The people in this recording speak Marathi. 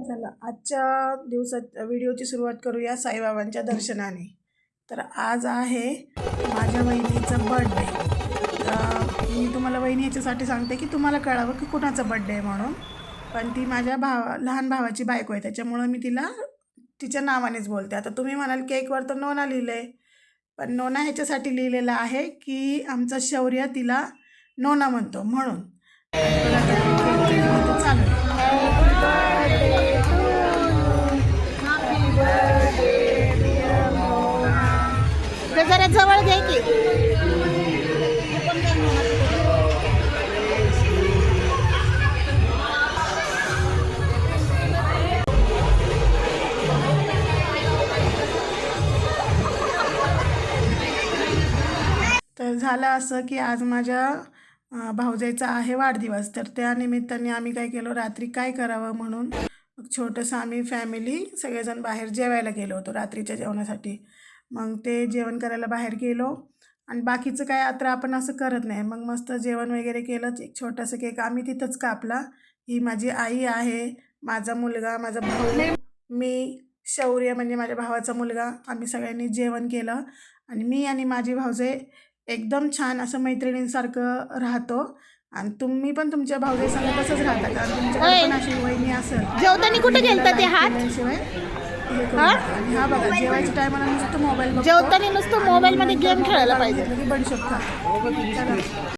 चला आजच्या दिवसात व्हिडिओची सुरुवात करूया साईबाबांच्या दर्शनाने. तर आज आहे माझ्या वहिनीचा बर्थडे. मी तुम्हाला वहिनी याच्यासाठी सांगते की तुम्हाला कळावं की कुणाचा बर्थडे आहे म्हणून. पण ती माझ्या लहान भावाची बायको आहे, त्याच्यामुळं मी तिला तिच्या नावानेच बोलते. आता तुम्ही म्हणाल केकवर तर नोना लिहिलं आहे, पण नोना ह्याच्यासाठी लिहिलेलं आहे की आमचा शौर्य तिला नोना म्हणतो म्हणून. चालेल. जरा जवळ घे की. तर झालं असं की आज माझ्या भाऊजाईचा आहे वाढदिवस. तर त्या निमित्ताने आम्ही काय केलं, रात्री काय करावं म्हणून मग छोटंसं आम्ही फॅमिली सगळेजण बाहेर जेवायला गेलो होतो रात्रीच्या जेवणासाठी. मग ते जेवण करायला बाहेर गेलो आणि बाकीचं काय आता आपण असं करत नाही. मग मस्त जेवण वगैरे केलं. एक छोटासा केक आम्ही तिथंच कापला. ही माझी आई आहे, माझा मुलगा, माझा भाऊ, मी, शौर्य म्हणजे माझ्या भावाचा मुलगा. आम्ही सगळ्यांनी जेवण केलं आणि मी आणि माझी भाऊजाई एकदम छान असं मैत्रिणींसारखं राहतो. आणि तुम्ही पण तुमच्या भाऊजाईसंग तसंच राहता, कारण तुमच्याकडे पण अशी वहिनी असेल. जेवताना कुठे गेलता ते हात? शिवाय आणि हा बघा, जेवायच्या टायमाला नुसतं मोबाईल, जेवताना नुसतं मोबाईलमध्ये गेम खेळायला पाहिजे. बनू शकता.